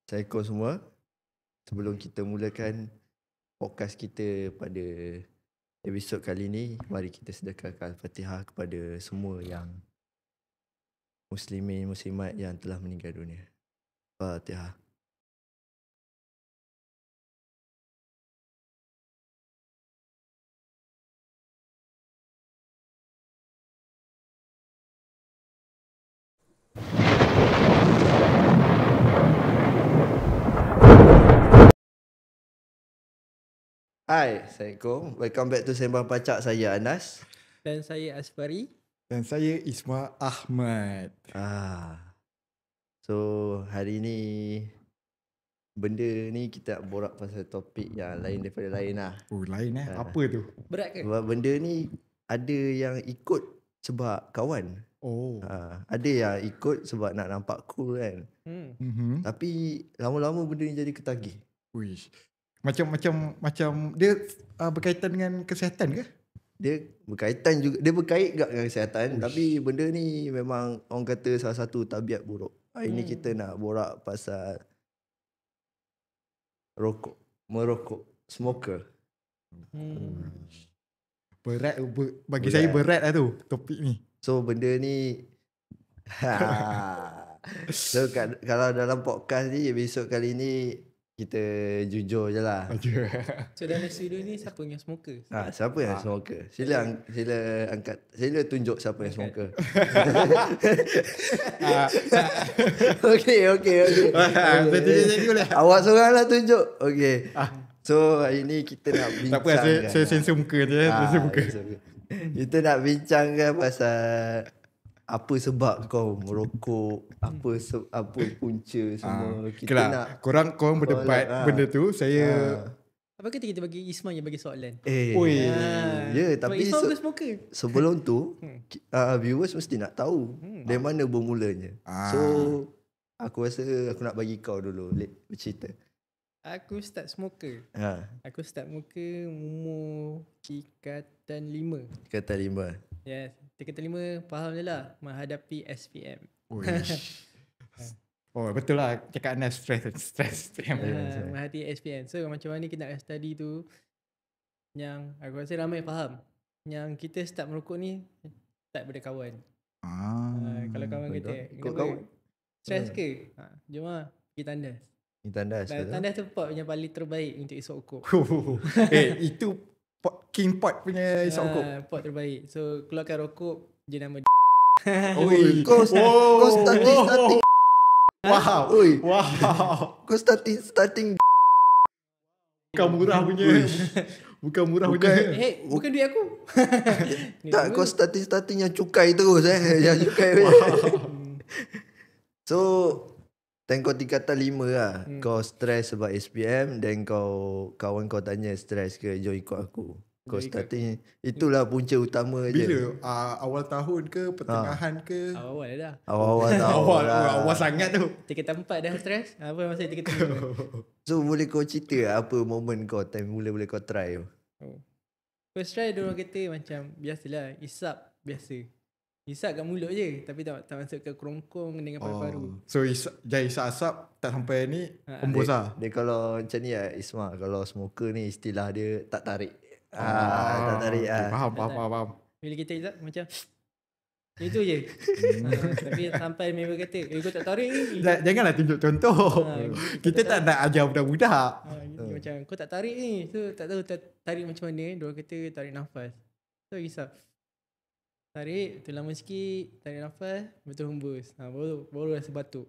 Assalamualaikum semua. Sebelum kita mulakan podcast kita pada episod kali ini, mari kita sedekahkan Al-Fatihah kepada semua yang muslimin muslimat yang telah meninggal dunia. Fatihah. Hai, Assalamualaikum. Welcome back to Sembang Pacak. Saya Anas. Dan saya Asfari. Dan saya Isma Ahmad. So, hari ni benda ni kita nak borak pasal topik yang lain daripada lain lah. Oh lain apa tu? Berat ke? Sebab benda ni ada yang ikut sebab kawan. Oh. Ada yang ikut sebab nak nampak cool kan. Tapi lama-lama benda ni jadi ketagih. Uish. Macam dia berkaitan dengan kesihatan ke? Dia berkaitan juga, dia berkait juga dengan kesihatan. Uish. Tapi benda ni memang orang kata salah satu tabiat buruk. Hari ni kita nak borak pasal merokok, smoker. Berat, bagi saya berat lah tu topik ni. So benda ni so kalau dalam podcast ni, episod kali ni kita jujur je lah. So dalam studio ni siapa yang smoker? Siapa yang smoker? Sila angkat, sila tunjuk siapa yang smoker. Okay. Jadi boleh. Awak seorang lah tunjuk. Okay. So hari ni kita nak bincang. Tak apa, saya sensor muka je. Kita nak bincangkan pasal apa sebab kau merokok, apa punca semua. Kita nak korang berdebat benda tu. Saya Apa kata kita bagi Isma yang bagi soalan? tapi Isma bukan smoker. sebelum tu viewers mesti nak tahu dari mana bermulanya. So aku rasa aku nak bagi kau dulu bercerita. Aku start smoker. Aku start smoker umur tingkatan 5. Kata 5. Yes, tingkatan 5 faham je lah menghadapi SPM. Oh betul lah cakap Anas stress. Menghadapi SPM. So macam mana kita nak study tu, yang aku rasa ramai faham, yang kita start merokok ni start daripada kawan. Kalau kawan kata Kawan stress ke? Jom lah pergi tandas. Tandas. Tandas tu pot yang paling terbaik untuk isap okok. Itu King Pot punya isap okok. Pot terbaik. So keluarkan rokok je nama Kau starting. Wow. Kau starting. Bukan murah punya. Bukan murah punya. bukan duit aku. Tak, kau starting yang cukai terus yang cukai. So time kau tingkatan 5 lah. Kau stres sebab SPM. Dan kawan kau tanya stres ke, jom ikut aku. Kau starting itulah punca utama je. Bila? Awal tahun ke? Pertengahan ke? Awal dah. Awal sangat tu. Tingkatan 4 dah stres. Apa masa tingkatan 5? So boleh kau cerita apa moment kau time mula-mula kau try tu? First try diorang kata macam biasalah, isap biasa. Isap kat mulut je, tapi tak masuk ke kerongkong dengan paru-paru. So jai isap asap tak sampai ni hembus lah. Dia kalau macam ni lah Isma, kalau smoker ni istilah dia tak tarik. Tak tarik. Okay, faham. Bila kita isap macam itu je. Tapi sampai member kata, kau tak tarik ni. Janganlah tunjuk contoh. Kita tak nak ajar budak-budak. Macam kau tak tarik ni. So tak tahu tarik macam mana. Diorang kata tarik nafas. So isap. Tarik, tu lama sikit, tarik nafas, betul hembus. Baru rasa batuk.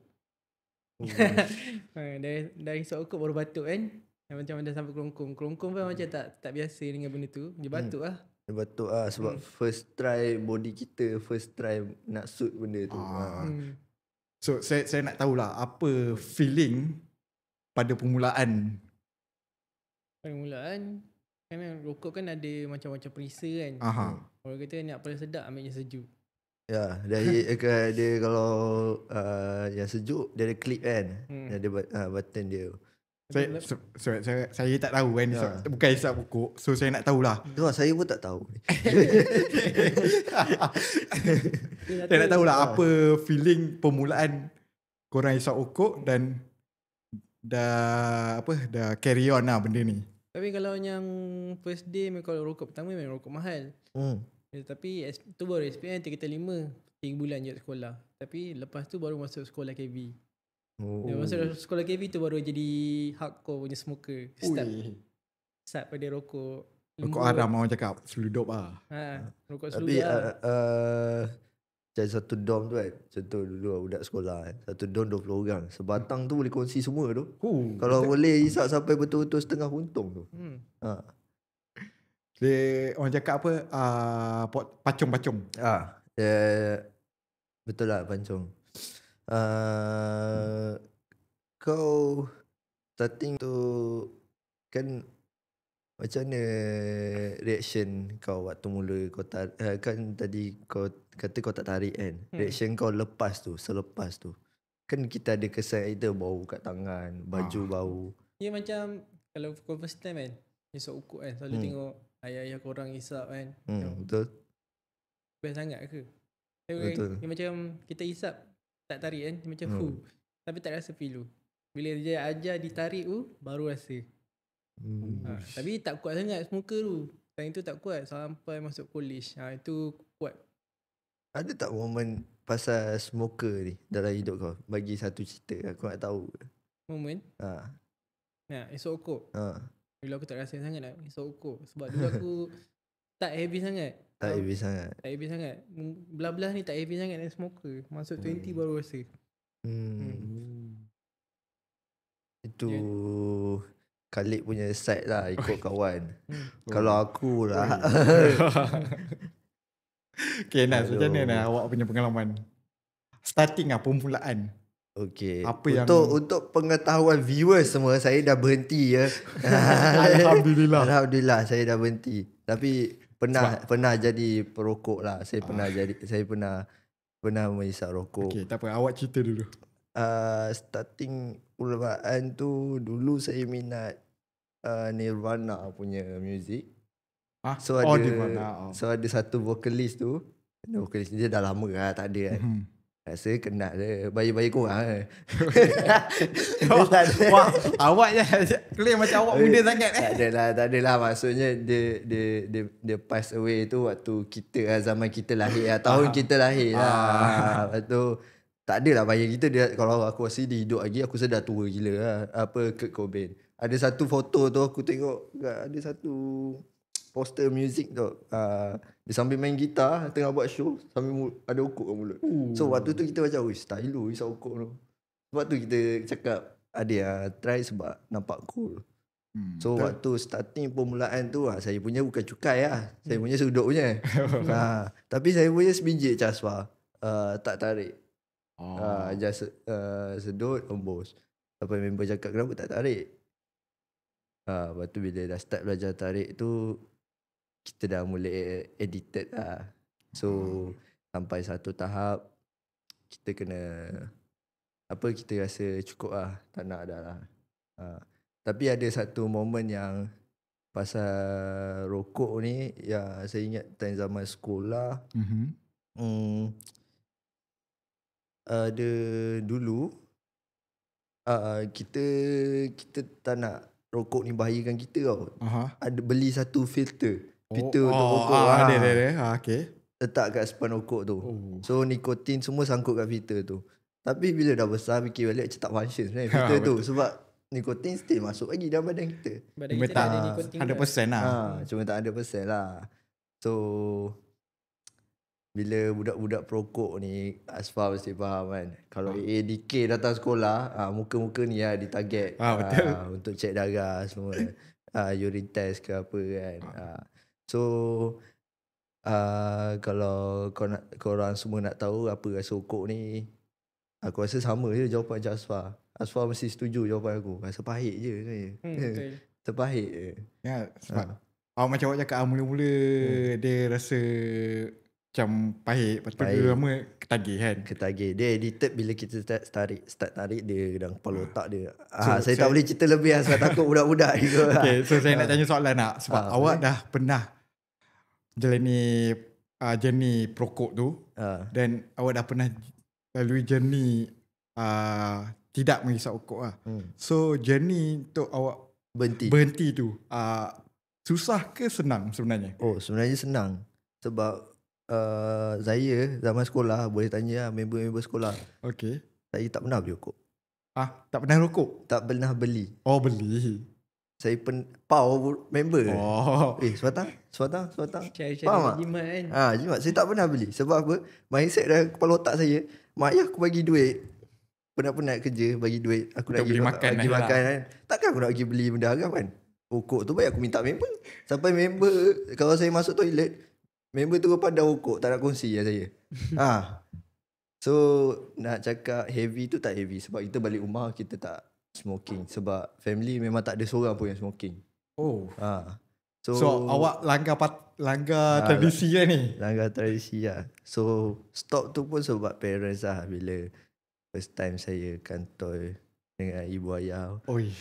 Dari isap okok baru batuk kan. Macam dah sampai kerongkong. Kerongkong pun macam tak biasa dengan benda tu. Dia batuk lah. Dia batuk lah sebab first try body kita, first try nak suit benda tu. So saya nak tahulah apa feeling pada permulaan. Kan rokok kan ada macam-macam perisa kan. Orang kata nak paling sedap ambil yang sejuk. Ya, dia kalau yang sejuk dia ada clip kan. Dia ada button dia. Saya tak tahu kan, bukan hisap pokok. So saya nak tahulah. Saya pun tak tahu. Saya nak tahulah apa feeling permulaan korang hisap pokok dan dah carry on lah benda ni. Tapi kalau yang first day, kalau rokok pertama memang rokok mahal. Tapi tu baru SPM kita 5 bulan je sekolah. Tapi lepas tu baru masuk sekolah KB. Masuk sekolah KB tu baru jadi hardcore punya smoker. Start pada rokok Rokok haram orang cakap seludup lah. Rokok Tapi seludup macam satu dorm tu kan, contoh dulu budak sekolah kan, satu dorm 20 orang, sebatang tu boleh kongsi semua tu. Kalau boleh hisap sampai betul-betul setengah puntung tu. Dia orang cakap apa, pacung-pacung. Betul lah pancung. Kau starting tu kan, macam mana reaction kau waktu mula kau kan tadi kau kata kau tak tarik kan. Reaction kau lepas tu, selepas tu. Kan kita ada kesan kita bau kat tangan, baju bau. Ya macam kalau kau first time kan, hisap ukuk kan, selalu tengok ayah-ayah korang hisap kan. Betul. Best sangat ke? Betul. Dia macam kita hisap tak tarik kan, dia macam tapi tak rasa feel tu. Bila dia ajar ditarik tu baru rasa. Tapi tak kuat sangat smoker tu. Time tu tak kuat sampai masuk college. Itu kuat. Ada tak momen pasal smoker ni dalam hidup kau? Bagi satu cerita, aku nak tahu. Momen? Esok ukuk. Bila aku tak rasa sangat nak esok ukuk. Sebab dulu aku tak heavy sangat. Tak heavy sangat. Tak heavy sangat. Belah-belah ni tak heavy sangat dan smoker. Masuk 20 baru rasa. Itu Khalid punya side lah, ikut kawan. Kalau aku lah. Okay Nas, macam mana awak punya pengalaman? Starting lah, permulaan. Okay. Apa untuk pengetahuan viewers semua, saya dah berhenti ya. Alhamdulillah saya dah berhenti. Tapi pernah jadi perokok lah. Saya pernah menghisap rokok. Okay, tak apa, awak cerita dulu. Starting permulaan tu, dulu saya minat Nirvana punya music. So ada satu vokalis tu. Vokalis dia dah lama lah, tak ada kan. Rasa kenal dia, bayi-bayi korang kan. Wah, awak je claim macam awak muda sangat. Tak adalah. Maksudnya dia pass away tu waktu kita lah, zaman kita lahir lah, tahun kita lahir lah. Lepas tu tak adalah bayar kita dia. Kalau aku rasa dia hidup lagi, aku sedar tua gila lah. Kurt Cobain. Ada satu foto tu aku tengok, ada satu poster music tu. Dia sambil main gitar, tengah buat show, sambil ada ukuk kat mulut. So waktu tu kita macam, stylo isap ukuk tu. Sebab tu kita cakap, try sebab nampak cool. So waktu starting permulaan tu, saya punya bukan cukai lah. Saya punya sudut punya. Tapi saya punya sebiji caspa. Tak tarik. Just sedut, hembus. Sampai member cakap, kenapa tak tarik? Lepas tu bila dah start belajar tarik tu, kita dah mula addicted lah. So sampai satu tahap kita kena kita rasa cukup lah, tak nak dah lah. Tapi ada satu momen yang pasal rokok ni, yang saya ingat time zaman sekolah. Ada dulu kita tak nak rokok ni bahayakan kita tau. Ada beli satu filter untuk rokok. Ada. Okay. Letak kat sepan rokok tu. So nikotin semua sangkut kat filter tu. Tapi bila dah besar fikir balik, macam tak function sebenarnya filter tu. Sebab nikotin still masuk lagi dalam badan kita. Badan kita tak ada nikotin 100% lah. Cuma tak 100% lah. So bila budak-budak perokok ni, Asfar mesti faham kan. Kalau ADK datang sekolah, muka-muka ni lah ditarget. Betul. Untuk cek darah semua. Urine test ke apa kan. So kalau korang semua nak tahu apa rasa rokok ni, aku rasa sama je jawapan macam Asfar. Asfar mesti setuju jawapan aku. Rasa pahit je sebenarnya. Betul. Terpahit je. Ya, sebab macam awak cakap, mula-mula dia rasa macam pahit. Lepas tu dia lama ketagih kan. Ketagih. Dia addicted bila kita start tarik dia dalam kepala otak dia. Saya tak boleh cerita lebih lah, sebab takut budak-budak juga. Okay, so saya nak tanya soalan nak. Sebab awak dah pernah jalani journey perokok tu. Dan awak dah pernah lalui journey tidak menghisap rokok lah. So journey untuk awak berhenti tu susah ke senang sebenarnya? Oh, sebenarnya senang. Sebab saya zaman sekolah, boleh tanya lah member-member sekolah. Okay. Saya tak pernah beli rokok. Tak pernah rokok? Tak pernah beli. Oh, beli. Saya pau member. Oh. Sebatang. Cari-cari Faham tak? jimat kan. Jimat. Saya tak pernah beli. Sebab apa? Mindset dalam kepala otak saya, mak ayah aku bagi duit. Penat-penat kerja, bagi duit. Aku nak beli makan bagi lah. makan kan. Takkan aku nak pergi beli benda haram kan? Rokok tu baik aku minta member. Sampai member, kalau saya masuk toilet, member tu pandang rokok, tak nak kongsi lah saya. So, nak cakap heavy tu tak heavy. Sebab kita balik rumah, kita tak smoking. Sebab family memang tak ada seorang pun yang smoking. Oh. So awak langgar tradisi lah ni? Langgar tradisi lah. So stop tu pun sebab parents lah. Bila first time saya kantoi dengan ibu ayah. Oi.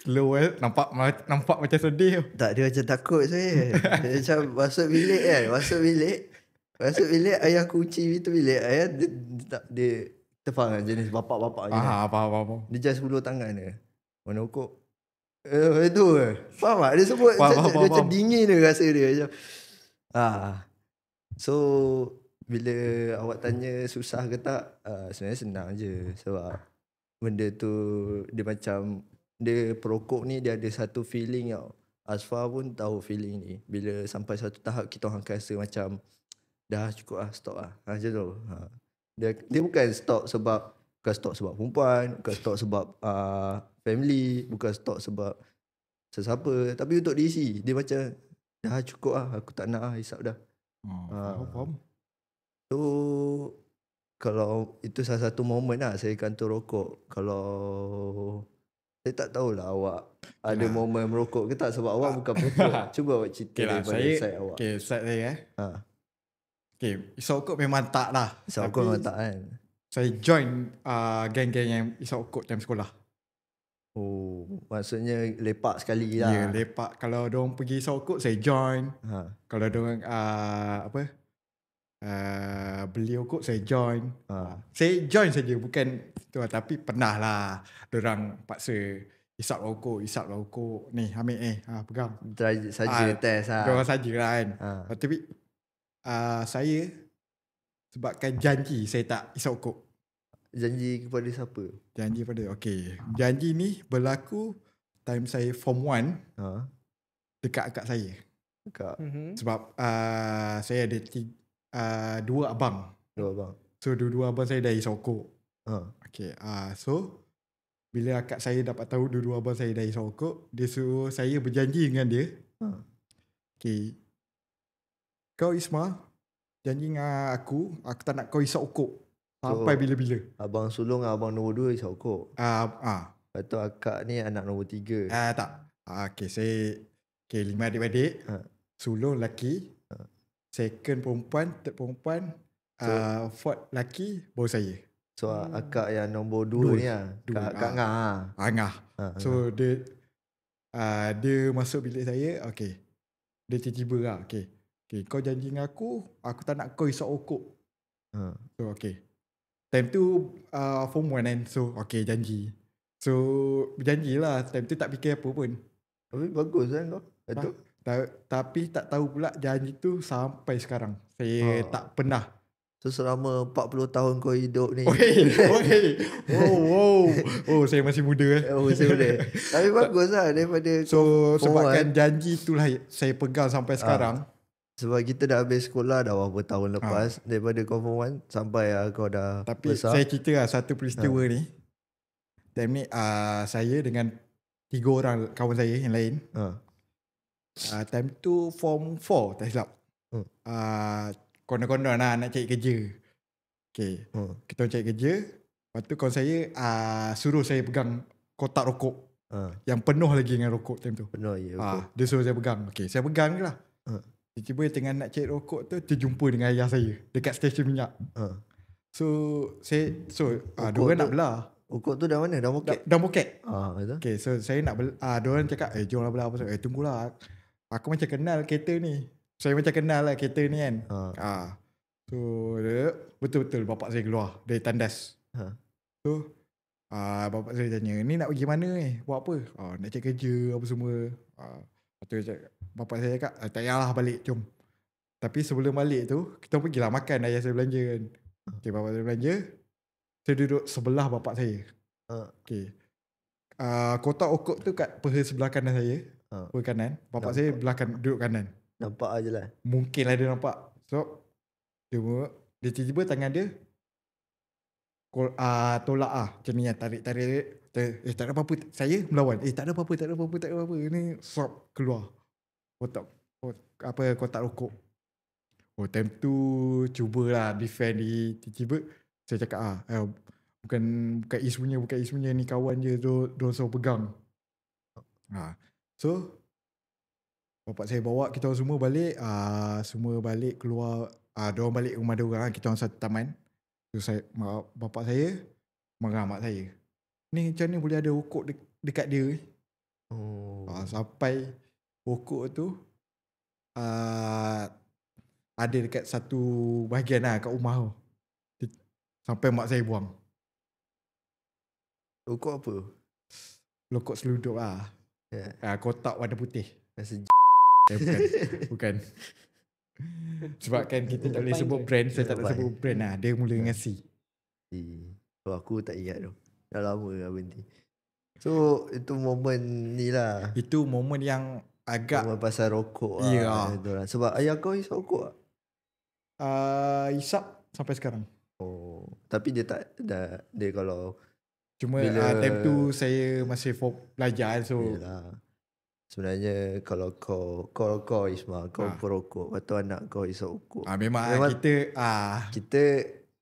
Slow nampak macam sedih. Tak, dia macam takut saya. Dia macam masuk bilik ayah kunci pintu bilik. Ayah dia terfaham jenis bapak-bapak ni. Faham. Dia just hulur tangan dia. Mana rokok? Itu ke? Faham tak? Dia sebut dia macam dingin dia rasa dia macam. So bila awak tanya susah ke tak, sebenarnya senang je. Sebab benda tu dia macam, dia perokok ni dia ada satu feeling tau. Asfar pun tahu feeling ni. Bila sampai satu tahap kita orang akan rasa macam dah cukup lah, stop lah. Macam tu. Dia bukan stop sebab perempuan, bukan stop sebab family, bukan stop sebab sesiapa, tapi untuk diri dia macam dah cukup lah, aku tak nak lah hisap dah. Faham. So kalau itu salah satu momen lah saya kantoi rokok. Kalau saya tak tahulah awak ada momen merokok ke tak, sebab awak bukan perokok. Cuba awak cerita daripada side awak. Okay, side saya Okay, isap rokok memang tak lah. Isap rokok memang tak kan. Saya join geng-geng yang isap rokok time sekolah. Oh, maksudnya lepak sekali lah. Ya, lepak. Kalau diorang pergi isap rokok, saya join. Kalau diorang beli rokok, saya join. Saya join saja, bukan tu lah. Tapi pernah lah diorang paksa isap rokok. Ni, ambil pegang. Try saja test lah. Diorang saja lah kan. Tapi saya sebabkan janji saya tak isap rokok. Janji kepada siapa? Janji ni berlaku time saya form 1 dekat akak saya. Sebab saya ada dua abang. So dua abang saya dah isap rokok. So bila akak saya dapat tahu dua abang saya dah isap rokok, dia suruh saya berjanji dengan dia. Kau Isma, janji dengan aku tak nak kau isap rokok sampai bila-bila. Abang sulung abang nombor 2 isap rokok. Lepas tu akak ni anak nombor 3. Tak. Saya 5 adik-adik. Sulung lelaki, second perempuan, third perempuan, fourth lelaki, baru saya. So akak yang nombor 2 ni lah. Kak Ngah. So dia masuk bilik saya. Dia tiba-tiba lah. Kau janji dengan aku tak nak kau isap rokok. So time tu form 1 kan. So janji. So berjanji lah. Time tu tak fikir apa pun. Tapi bagus kan kau. Betul. Tapi tak tahu pula janji tu sampai sekarang. Saya tak pernah. So selama 40 tahun kau hidup ni. Saya masih muda masih muda. Tapi bagus lah daripada. So sebabkan janji itulah saya pegang sampai sekarang. Sebab kita dah habis sekolah dah berapa tahun lepas. Daripada kau form 1 sampai kau dah tapi besar. Saya cerita lah satu peristiwa ni. Time ni saya dengan 3 orang kawan saya yang lain. Time tu form 4 tak silap. Konon-konon lah nak cari kerja. Kita cari kerja. Lepas tu kawan saya suruh saya pegang kotak rokok. Yang penuh lagi dengan rokok time tu. Penuh je rokok. Dia suruh saya pegang. Saya pegang je lah. Tiba-tiba tengah nak cari rokok tu terjumpa dengan ayah saya dekat stesen minyak. So diorang nak belah. Rokok tu dah mana? Dah moket? Dah moket. Betul. So saya nak diorang cakap jom lah belah. Tunggulah. Aku macam kenal kereta ni. Saya macam kenal lah kereta ni kan. So betul-betul bapak saya keluar dari tandas. So bapak saya tanya, ni nak pergi mana ni? Buat apa? Nak cari kerja apa semua. Lepas tu bapak saya cakap, tak payahlah balik, jom. Tapi sebelum balik tu, kita pergilah makan, ayah saya belanja kan. Okay, bapak saya belanja. Saya duduk sebelah bapak saya. Okay. Kotak okok tu kat peha sebelah kanan saya. Peha kanan. Bapak saya duduk kanan. Nampak aje lah. Mungkin lah dia nampak. So, dia tiba-tiba tangan dia tolak macam ni, tarik. Tak ada apa-apa. Saya melawan. Tak ada apa-apa. Ini swap keluar. Kotak rokok. Time tu cubalah defend dia. Tiba-tiba saya cakap bukan isunya ni kawan je, dia suruh pegang. So bapak saya bawa kita semua balik, keluar, diorang balik rumah diorang, kita orang satu taman. So bapak saya marah mak saya, ni macam ni boleh ada rokok dekat dia. Sampai rokok tu ada dekat satu bahagian kat rumah tu. Sampai mak saya buang. Rokok apa? Rokok seluduk lah. Kotak warna putih. Rasa Bukan. Sebab kan kita tak boleh sebut brand. Saya tak nak sebut brand lah. Dia mula dengan C. Aku tak ingat tu. Dah lama dah berhenti. So itu momen ni lah. Itu momen yang agak momen pasal rokok lah. Sebab ayah kau isap rokok tak? Isap sampai sekarang. Tapi dia tak dia kalau cuma time tu saya masih belajar. So yelah. Sebenarnya kalau kau Ismail, kau perokok, lepas tu anak kau isap rokok. Memang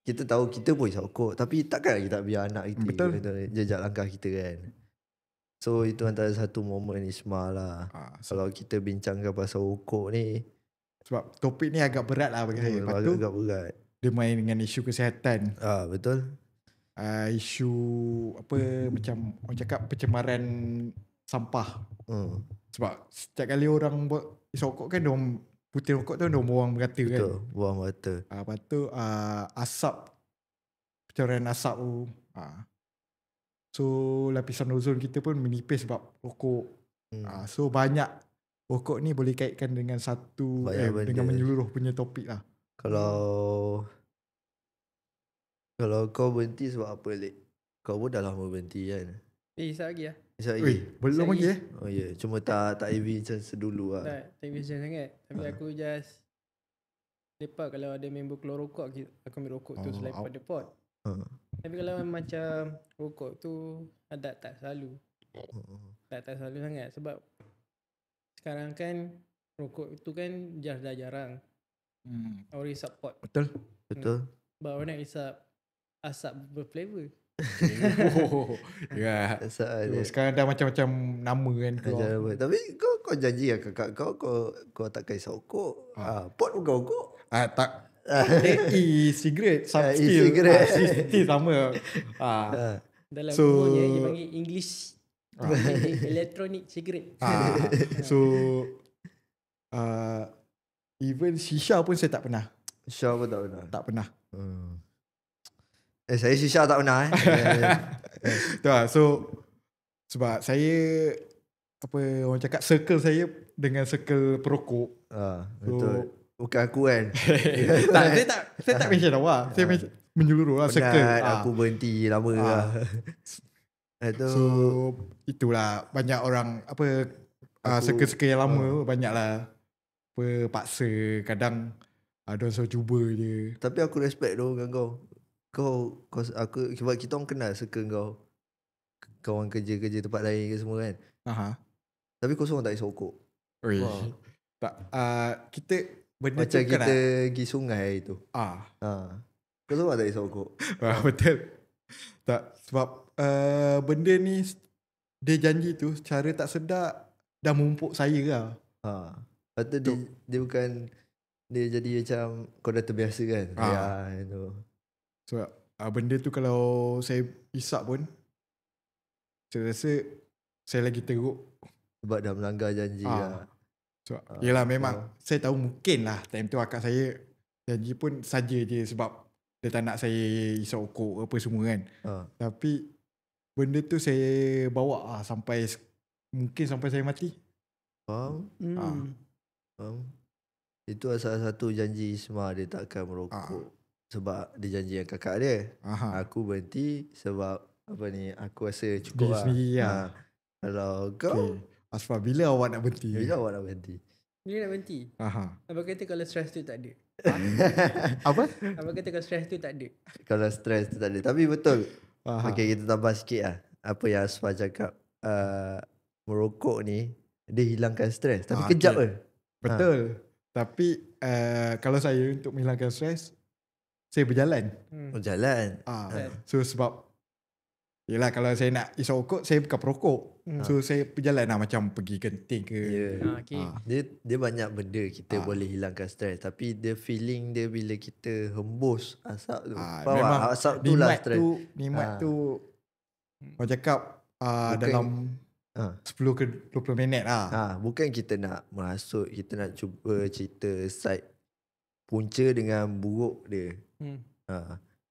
kita tahu kita pun isap rokok, tapi takkan kita biar anak kita jejak langkah kita kan. So itu antara satu momen Ismail lah. Kalau kita bincangkan pasal rokok ni, sebab topik ni agak berat lah bagi saya. Lepas tu agak berat. Dia main dengan isu kesihatan. Betul. Isu macam orang cakap pencemaran sampah. Sebab setiap kali orang buat isap rokok kan, diorang putih rokok tu diorang buang merata kan. Betul, buang merata. Lepas tu asap, pencemaran asap tu. So lapisan ozon kita pun menipis sebab rokok. So banyak rokok ni boleh kaitkan dengan dengan menyeluruh punya topik lah. Kalau kau berhenti sebab apa, Lek? Kau pun dah lama berhenti kan? Isap lagi lah. Isap lagi? Belum lagi Oh ya, cuma tak heavy macam sedulu lah. Tak heavy macam sangat. Tapi aku just lepak kalau ada member keluar rokok, aku ambil rokok tu selepas dia pot. Tapi kalau macam rokok tu tak selalu. Tak selalu sangat. Sebab sekarang kan rokok tu kan dah jarang. Orang isap pot. Betul. Sebab orang nak isap asap berflavor. Sekarang dah macam-macam nama kan. Tapi kau janji lah kakak kau takkan isap rokok. Pot bukan rokok. Tak. E-cigarette. Still sama. Dalam umurnya dia panggil English electronic cigarette. So even shisha pun saya tak pernah. Shisha pun tak pernah? Tak pernah. Saya shisha tak pernah. So sebab saya orang cakap circle saya dengan circle perokok. Betul. Bukan aku kan. Saya tak mention awak. Saya menyeluruh lah circle. Aku berhenti lama lah. So itulah banyak orang circle-circle yang lama banyak lah paksa, kadang ada orang cuba je. Tapi aku respect tu dengan kau aku sebab kita orang kenal circle kau, kawan kerja tempat lain ke semua kan. Tapi kau seorang tak isap rokok. Tak, kita benda macam kita pergi sungai tu. Kau seorang tak isap rokok. Betul. Tak, sebab benda ni dia janji tu secara tak sedar dah memumpuk saya lah. Lepas tu dia bukan, dia jadi macam kau dah terbiasa kan. Itu. Sebab benda tu kalau saya isap pun saya rasa saya lagi teruk. Sebab dah melanggar janji lah. Yelah memang saya tahu mungkin lah time tu akak saya janji pun saja je sebab dia tak nak saya isap rokok apa semua kan. Ah. Tapi benda tu saya bawa mungkin sampai saya mati. Faham? Faham? Itu salah satu janji Isma, dia takkan merokok. Sebab dia janji dengan kakak dia. Aku berhenti sebab apa ni, aku rasa cukup lah. Kalau kau Asfar, bila awak nak berhenti? Bila awak nak berhenti? Bila nak berhenti? Apa kata kalau stress tu tak ada? Apa? Apa kata kalau stress tu tak ada? Kalau stress tu tak ada. Tapi betul. Okay, kita tambah sikit lah. Apa yang Asfar cakap. Merokok ni, dia hilangkan stress. Tapi kejap ke? Betul. Tapi kalau saya untuk menghilangkan stres, saya berjalan. Berjalan. So sebab yelah, kalau saya nak isap rokok, saya bukan perokok. So saya berjalan lah, macam pergi genting ke. Dia banyak benda kita boleh hilangkan stres. Tapi the feeling dia bila kita hembus asap tu. Memang asap tu lah stres. Nikmat tu orang cakap dalam 10 ke 20 minit lah. Bukan kita nak masuk, kita nak cuba cerita side punca dengan buruk dia.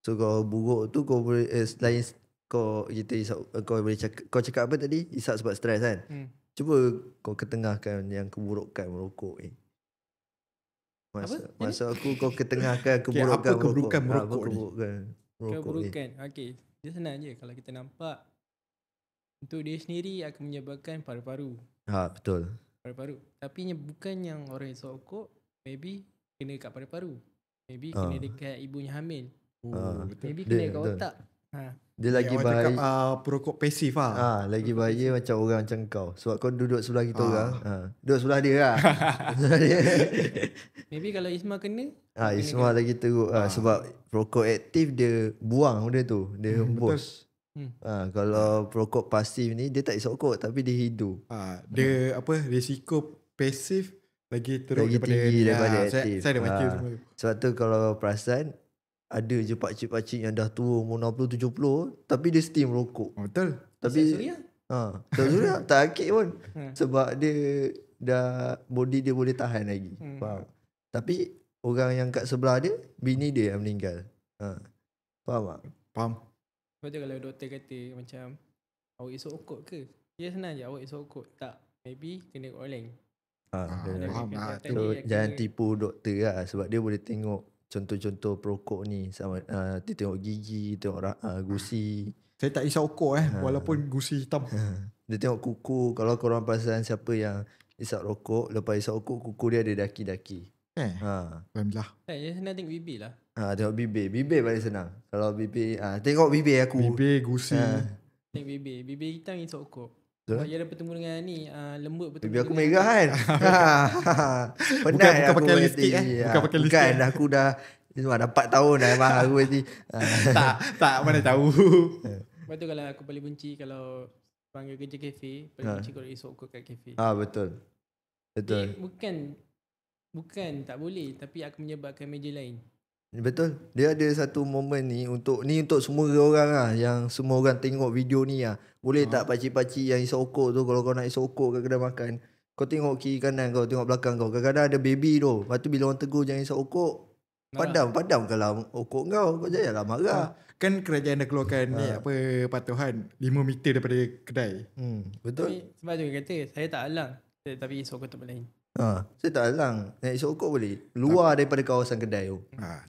So kalau buruk tu kau boleh selain kau boleh cakap, kau cakap apa tadi? Isap sebab stres kan? Cuba kau ketengahkan yang keburukan merokok ni. Maksud aku kau ketengahkan keburukan merokok ni. Keburukan. Okey. Dia senang je. Kalau kita nampak, untuk dia sendiri akan menyebabkan paru-paru. Betul. Paru-paru. Tapi bukan yang orang isap rokok, maybe kena kat paru-paru. Maybe kena dekat ibunya hamil. Maybe kena kat otak. Dia lagi bahaya. Perokok pasif lah. Lagi bahaya macam orang macam kau. Sebab kau duduk sebelah kita orang. Duduk sebelah dia lah. Maybe kalau Isma kena. Isma lagi teruk. Sebab perokok aktif dia buang benda tu. Dia hembus. Kalau perokok pasif ni dia tak isap rokok tapi dia hidu. Dia risiko pasif lagi teruk daripada aktif. Saya dah baca semua. Sebab tu kalau perasan ada je pakcik-pakcik yang dah tua umur 60-70 tapi dia still merokok. Betul. Tapi tak suria tak akik pun. Sebab dia dah body dia boleh tahan lagi. Faham? Tapi orang yang kat sebelah dia, bini dia yang meninggal. Faham tak? Faham. Sebab tu kalau doktor kata macam awak isap rokok ke? Dia senang je awak isap rokok. Tak. Maybe kena orang lain. So, jangan tipu doktor lah. Sebab dia boleh tengok contoh-contoh perokok ni. Sama dia tengok gigi, tengok gusi. Saya tak isap rokok walaupun gusi hitam. Dia tengok kuku. Kalau korang perasan siapa yang isap rokok, lepas isap rokok kuku dia ada daki-daki. Alhamdulillah. Dia senang tengok bibir lah. Tengok bibir. Bibir paling senang. Kalau bibir tengok bibir aku. Bibir, gusi. Tengok bibir. Bibir hitam isap rokok. Sebab dia ada bertemu dengan ni lembut betul. Bibir aku merah kan. Bukan pakai lipstick Bukan pakai lipstick. Bukan, aku dah 4 tahun dah memang aku mesti. Tak mana tahu. Lepas tu kalau aku paling benci kalau panggil kerja kafe, paling benci kalau isap rokok kat kafe. Betul. Bukan tak boleh, tapi akan menyebabkan meja lain. Betul. Dia ada satu momen ni untuk semua orang lah, yang semua orang tengok video ni lah. Boleh tak pakcik-pakcik yang isap rokok tu, kalau kau nak isap rokok kat kedai makan, kau tengok kiri kanan kau, tengok belakang kau. Kadang-kadang ada baby tu. Lepas tu bila orang tegur jangan isap rokok, padam kalau rokok kau janganlah marah. Kan kerajaan dah keluarkan ni patuhan 5 meter daripada kedai. Betul. Tapi, sebab tu kata saya tak halang, tapi isap rokok tempat lain. Saya tak halang. Nak isap rokok boleh luar daripada kawasan kedai tu.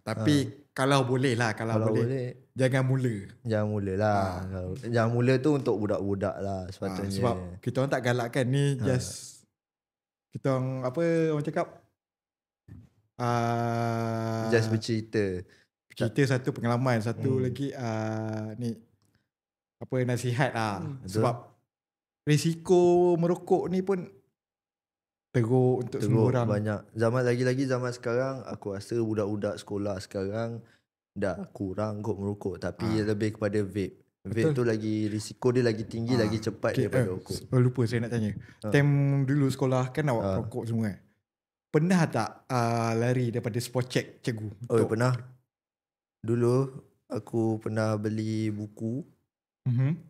Tapi kalau boleh lah, kalau boleh jangan mula. Jangan mula lah. Jangan mula tu untuk budak-budak lah sepatutnya. Sebab kita orang tak galakkan ni, just kita orang orang cakap just bercerita. Cerita satu pengalaman, satu lagi ni nasihat lah. Sebab risiko merokok ni pun teruk untuk semua orang. Banyak. Zaman sekarang aku rasa budak-budak sekolah sekarang dah kurang kot merokok, tapi lebih kepada vape. Vape tu lagi risiko dia lagi tinggi, lagi cepat daripada rokok. Lupa saya nak tanya. Time dulu sekolah kan awak rokok semua. Pernah tak lari daripada spot check cikgu? Pernah. Dulu aku pernah beli buku.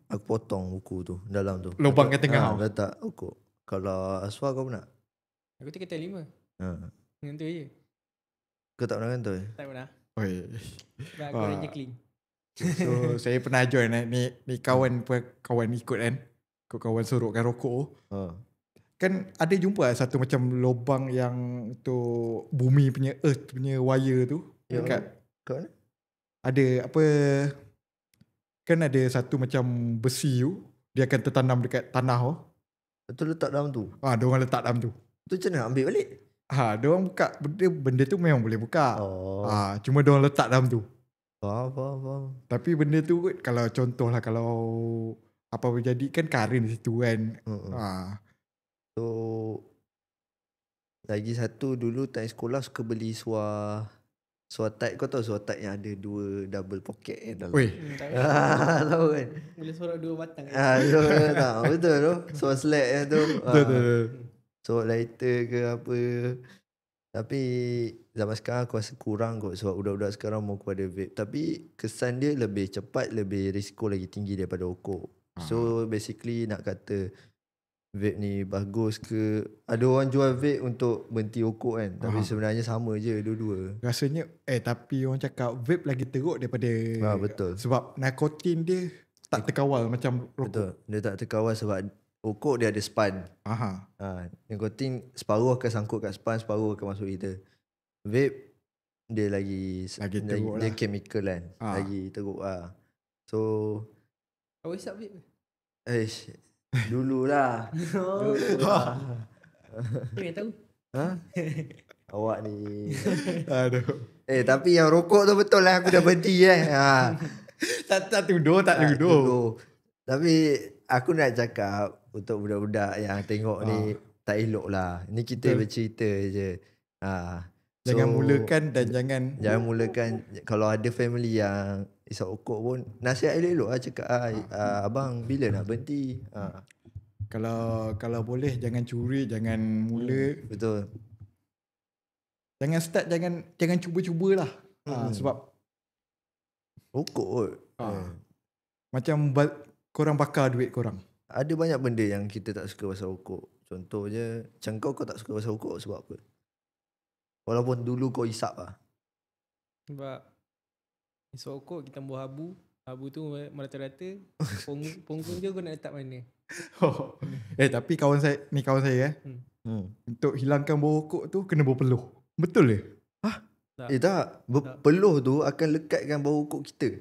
Aku potong buku tu dalam tu. Lubang kat tengah. Letak rokok. Kalau Aswar kau pernah? Aku tu kata 5. Dengan tu je. Kau tak pernah kan tu? Tak pernah. Oi. Sebab aku ranger clean. So saya pernah join ni kawan ikut kan. Kawan sorokkan rokok. Kan ada jumpa satu macam lubang yang tu bumi punya earth punya wire tu. Dekat Kat mana? ada apa, kan ada satu macam besi tu, dia akan tertanam dekat tanah tu. Betul letak dalam tu. Dia orang letak dalam tu. Tu macam mana ambil balik? Dia orang buka benda tu memang boleh buka. Oh. Cuma dia orang letak dalam tu. Faham. Tapi benda tu kalau contohlah kalau apa berjadi kan karen di situ kan. So lagi satu dulu time sekolah suka beli suar tight. Kau tahu suar tight yang ada 2 double pocket dalam. Weh. Tahu kan? Boleh sorak 2 batang. Betul tu. Suar slack yang tu. Betul. Suar lighter ke apa. Tapi zaman sekarang aku rasa kurang kot sebab budak-budak sekarang mau kepada vape. Tapi kesan dia lebih cepat, lebih risiko lagi tinggi daripada rokok. So basically nak kata vape ni bagus ke, ada orang jual vape untuk berhenti rokok kan. Tapi sebenarnya sama je dua-dua. Rasanya tapi orang cakap vape lagi teruk daripada betul. Sebab nikotin dia tak terkawal macam rokok. Betul. Dia tak terkawal sebab rokok dia ada span. Nikotin separuh akan sangkut kat span, separuh akan masuk kita. Vape dia lagi teruk dia lah. chemical kan. Lagi teruk lah. So Kau isap vape? Dululah. Kau yang tahu. Awak ni. Aduh. Tapi yang rokok tu betul lah aku dah berhenti Tak tuduh. Tapi aku nak cakap untuk budak-budak yang tengok ni tak elok lah. Ni kita bercerita je. Jangan mulakan dan jangan mulakan. Kalau ada family yang isap rokok pun nasihat elok-elok lah cakap abang bila nak berhenti. Kalau boleh jangan curi, jangan mula. Betul. Jangan start, jangan cuba-cubalah. Sebab rokok kot. Macam korang bakar duit korang. Ada banyak benda yang kita tak suka pasal rokok. Contohnya macam kau tak suka pasal rokok sebab apa? Walaupun dulu kau isap lah. Sebab isap rokok kita buah habu. Habu tu rata-rata punggung je kau nak letak mana. Tapi kawan saya untuk hilangkan bau rokok tu kena berpeluh. Betul ke? Tak. Berpeluh tu akan lekatkan bau rokok kita.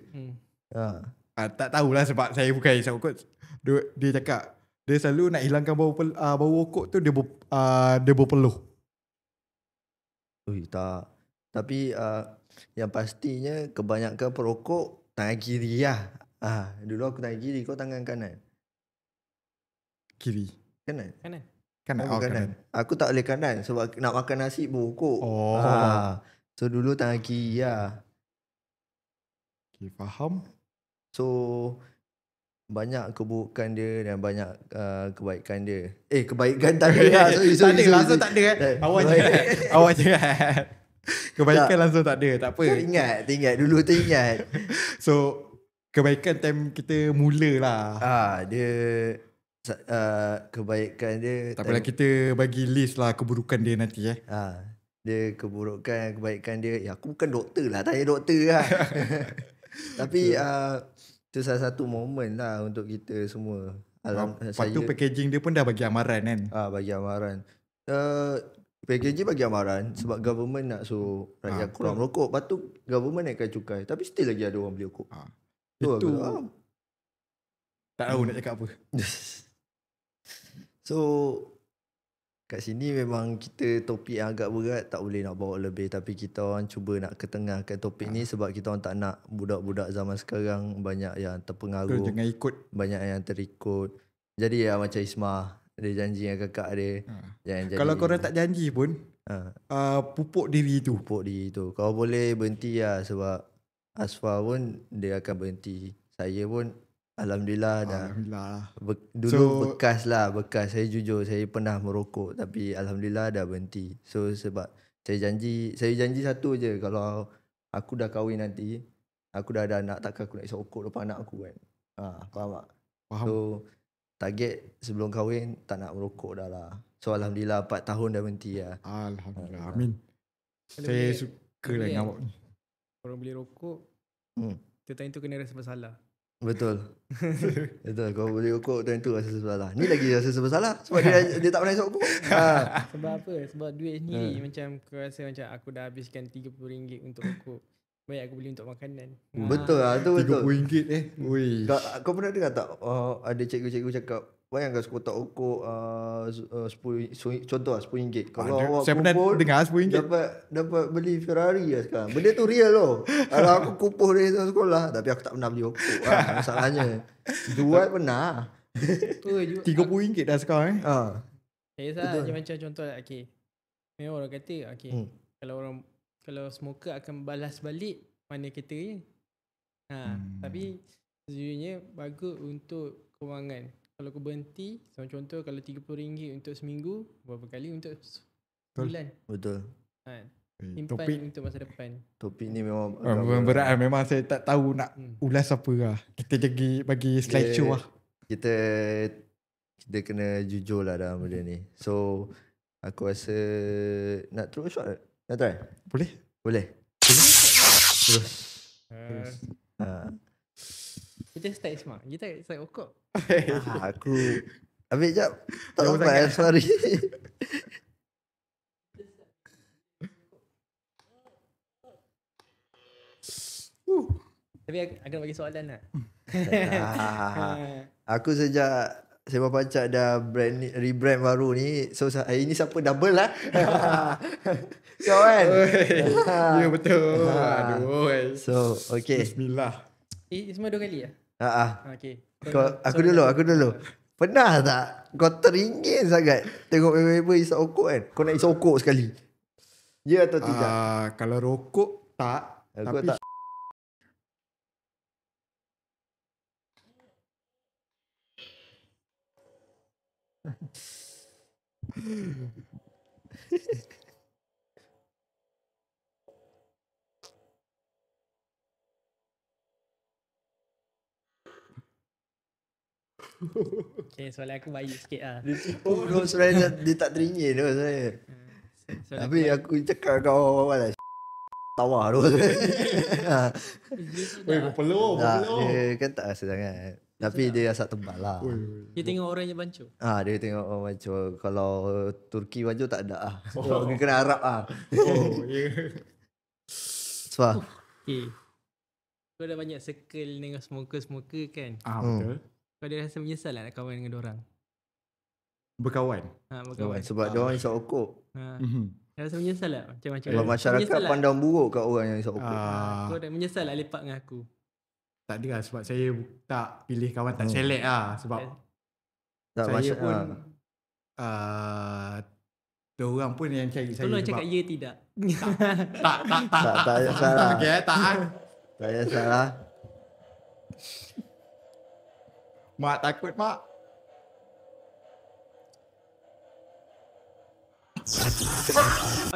Tak tahulah sebab saya bukan isap rokok. Dia cakap dia selalu nak hilangkan bau rokok tu dia berpeluh. Tak. Tapi yang pastinya kebanyakan perokok tangan kiri lah. Dulu aku tangan kiri, kau tangan kanan. Kiri. Kanan. Kanan. Aku tak boleh kanan sebab nak makan nasi berokok. So dulu tangan kiri lah. Okay, faham. So banyak keburukan dia dan banyak kebaikan dia. Kebaikan tak ada lah. Sorry. Langsung tak ada. Awak jangan. Kebaikan langsung tak ada. Tak apa. Teringat. Dulu teringat. So kebaikan time kita mula lah. Dia kebaikan dia. Tak apalah, kita bagi list lah keburukan dia nanti. Dia keburukan, kebaikan dia. Aku bukan doktor lah. Tanya doktor lah. Tapi itu salah satu momen lah untuk kita semua. Lepas tu packaging dia pun dah bagi amaran kan. Bagi amaran. Packaging bagi amaran sebab government nak suruh rakyat kurang rokok. Lepas tu government naikkan cukai. Tapi still lagi ada orang beli rokok. Itu tak tahu nak cakap apa. So kat sini memang kita topik yang agak berat, tak boleh nak bawa lebih. Tapi kita orang cuba nak ketengahkan topik ni sebab kita orang tak nak budak-budak zaman sekarang banyak yang terpengaruh. Jangan ikut. Banyak yang terikut. Jadi macam Ismah, dia janji dengan kakak dia. Kalau korang tak janji pun pupuk diri tu. Kalau boleh berhenti lah sebab Asfar pun dia akan berhenti. Saya pun Alhamdulillah dah. Dulu bekas. Saya jujur, saya pernah merokok tapi Alhamdulillah dah berhenti. So sebab saya janji satu je, kalau aku dah kahwin nanti, aku dah ada anak, takkan aku nak isap rokok depan anak aku kan. Faham tak? Faham. So target sebelum kahwin tak nak merokok dah lah. So Alhamdulillah 4 tahun dah berhenti lah. Alhamdulillah. Amin. Saya suka lah dengan awak ni. orang beli rokok, time tu kena rasa bersalah. Betul. Betul. Kau beli rokok time tu rasa bersalah. Ni lagi rasa bersalah sebab dia tak pernah isap rokok. Sebab apa? Sebab duit sendiri macam kau rasa macam aku dah habiskan RM30 untuk rokok. Baik aku beli untuk makanan. Betul lah, tu betul. RM30 Ui. Kau pernah dengar tak ada cikgu-cikgu cakap, bayangkan sekotak rokok contoh lah RM10. Kalau awak saya pernah dengar RM10 dapat beli Ferrari lah sekarang. Benda tu real loh. Kalau aku kumpul dari sekolah, tapi aku tak pernah beli rokok masalahnya. Jual pernah. RM30 dah sekarang Saya rasa macam contoh lah, memang orang kata kalau smoker akan balas balik mana kita je. Tapi sejujurnya bagus untuk kewangan. Kalau kau berhenti, contoh kalau RM30 untuk seminggu, berapa kali untuk sebulan. Betul. Simpan untuk masa depan. Topik ni memang berat. Memang saya tak tahu nak ulas apa lah. Kita bagi slideshow lah. Kita kena jujur lah dalam benda ni. So aku rasa nak terus shot tak? Nak try? Boleh. Terus. Kita start Ismail. Kita start rokok. Aku ambil jap. Tak sampai sorry. Tapi aku nak bagi soalan lah. Aku sejak Sepak Pacak dah rebrand baru ni. So hari ni siapa double lah. Kau kan? Ya betul. Aduh. So okay. Bismillah. Semua 2 kali lah? Okay. Aku dulu. Pernah tak kau teringin sangat tengok member isap rokok kan? Kau nak isap rokok sekali? Ya atau tidak? Kalau rokok tak. Tapi tak. Okay, soalan aku baik sikit lah. Sebenarnya dia tak teringin tu sebenarnya. Tapi aku cakap kau awal lah. Tawa tu. Kau peluk. Dia kan tak rasa sangat. Tapi dia rasa tebal lah. Dia tengok orang je bancu. Dia tengok orang bancu. Kalau Turki bancu tak ada lah. Dia kena Arab lah. Sebab Okay. Kau dah banyak circle dengan smoker-smoker kan? Betul. Kau ada rasa menyesal nak kawan dengan diorang? Berkawan. Berkawan. Sebab diorang isap rokok. Rasa menyesal tak? Macam-macam. Sebab masyarakat pandang buruk kat orang yang isap rokok. Kau dah menyesal tak lepak dengan aku? Tak ada lah. Sebab saya tak pilih kawan, tak select lah. Sebab saya pun diorang pun yang cari saya. Tolong cakap ya tidak. Tak payah salah. Tak payah salah. Mak takut mak.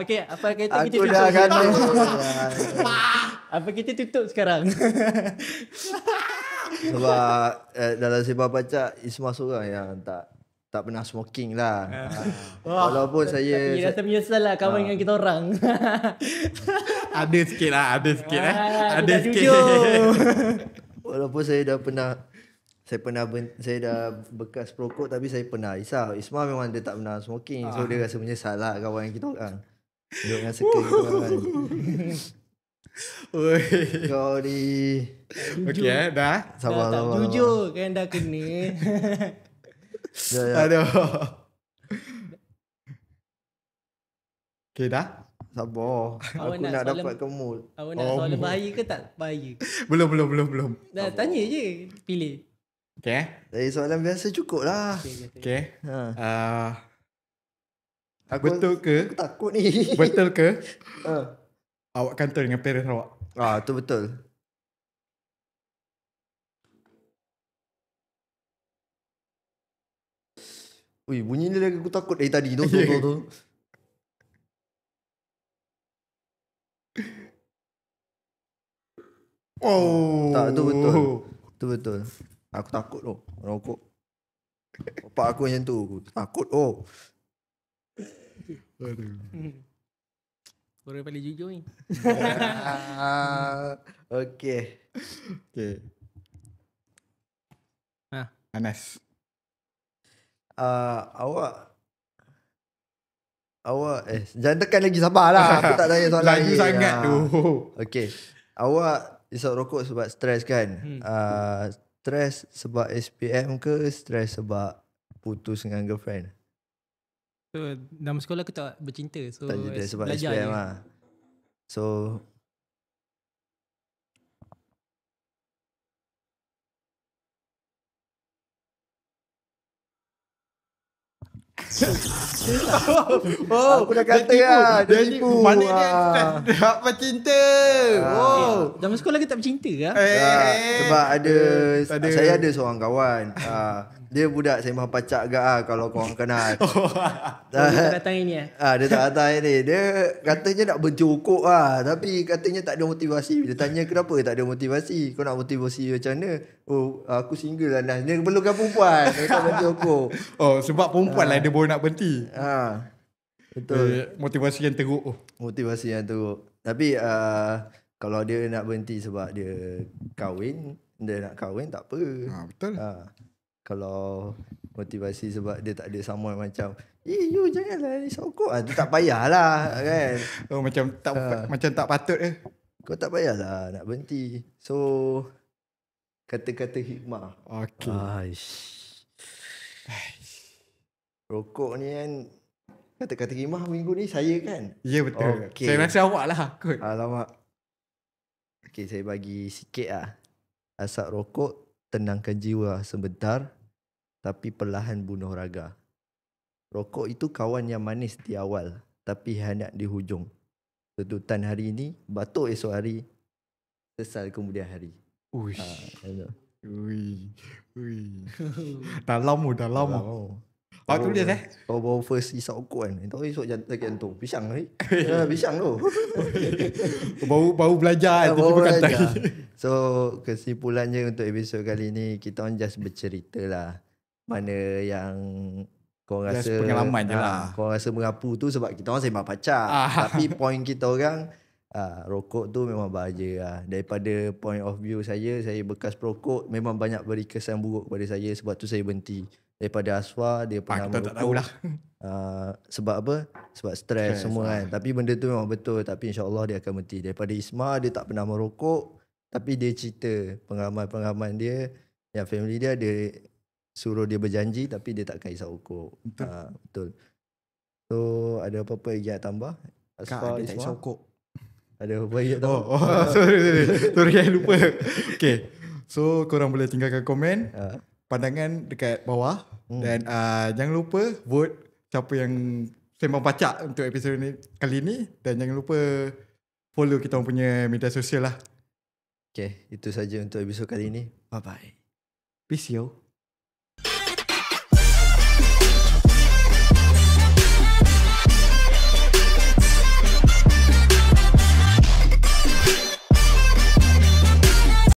Okay, apa kata kita tutup? Aku dah kena. Apa kita tutup sekarang? Sebab dalam Sepak Pacak Ismail seorang yang tak pernah smoking lah. Walaupun saya rasa menyesal lah kawan dengan kita orang. Ada sikit lah. Ada sikit. Walaupun saya dah bekas perokok, tapi saya pernah isap. Ismail memang dia tak pernah smoking. So dia rasa menyesal lah kawan kita orang. Duduk dengan circle kita orang. Kau ni okay dah. Sabar. Jujur kan dah kena. Aduh. Okay dah. Sabar. Aku nak dapat kemul. Awak nak soalan bahaya ke tak bahaya? Belum. Dah tanya je. Pilih. Okay. Dari soalan biasa cukup lah. Okay. Betul ke? Aku takut ni. Betul ke? Awak kantor dengan parents awak? Tu betul. Ui, bunyi ni lagi aku takut dari tadi tu. Tak, tu betul. Tu betul. Aku takut tu. Rokok. Bapak aku macam tu. Takut tu. Orang paling jujur ni. Okay. Okay. Anas. Awak jangan tekan lagi, sabarlah. Aku tak tanya soalan lagi. Laju sangat tu. Okay. Awak isap rokok sebab stres kan? Stres sebab SPM ke stres sebab putus dengan girlfriend? So dalam sekolah aku tak bercinta. So tak cinta sebab belajar SPM je. lah. So aku dah kata lah, dia tipu. Mana dia tak bercinta. Dalam sekolah aku tak bercinta lah. Sebab saya ada seorang kawan. Dia budak sembang pacak agak lah, kalau korang kenal. Dia tak datang ini Dia tak datang ini. Dia katanya nak berjokok lah, tapi katanya tak ada motivasi. Dia tanya kenapa tak ada motivasi. Kau nak motivasi macam mana? Aku single lah. Dia perlukan perempuan. Dia tak berjokok. Sebab perempuan lah dia baru nak berhenti. Betul. Motivasi yang teruk. Motivasi yang teruk. Tapi kalau dia nak berhenti sebab dia kahwin, dia nak kahwin tak apa. Betul. Kalau motivasi sebab dia tak ada someone macam you janganlah ni sokok, tu tak payahlah kan. Macam tak patut Kau tak payahlah nak berhenti. So kata-kata hikmah. Okay. Rokok ni kan, kata-kata hikmah minggu ni saya kan. Ya betul. Okay. Saya rasa awak lah kot. Alamak. Okay, saya bagi sikit lah. Asap rokok tenangkan jiwa sebentar, tapi perlahan bunuh raga. Rokok itu kawan yang manis di awal, tapi hangat di hujung. Sedutan hari ini, batuk esok hari, sesal kemudian hari. Dalam. Awak tulis Kau baru first isap rokok kan, tahu esok jantung pisang ni. Pisang tu. Baru belajar tiba-tiba katai. So kesimpulannya untuk episod kali ni, kita orang just bercerita lah. Mana yang kau rasa pengalaman je lah. Kau rasa mengapu tu sebab kita orang sembang pacak. Tapi point kita orang, rokok tu memang bahaya lah. Daripada point of view saya bekas perokok, memang banyak beri kesan buruk kepada saya. Sebab tu saya berhenti. Daripada Aswa, dia pernah merokok. Tak tahulah. Sebab apa? Sebab stres semua kan. Tapi benda tu memang betul. Tapi insyaAllah dia akan berhenti. Daripada Isma, dia tak pernah merokok. Tapi dia cerita pengalaman-pengalaman dia, yang family dia suruh dia berjanji tapi dia takkan isap rokok. Betul. So ada apa-apa lagi nak tambah? Kak, dia tak isap rokok. Ada apa lagi nak tambah? Sorry saya lupa. Okay. So korang boleh tinggalkan komen, pandangan dekat bawah. Dan jangan lupa vote siapa yang sembang pacak untuk episod ni kali ni. Dan jangan lupa follow kita punya media sosial lah. Okay, itu saja untuk episod kali ni. Bye-bye. Peace yo.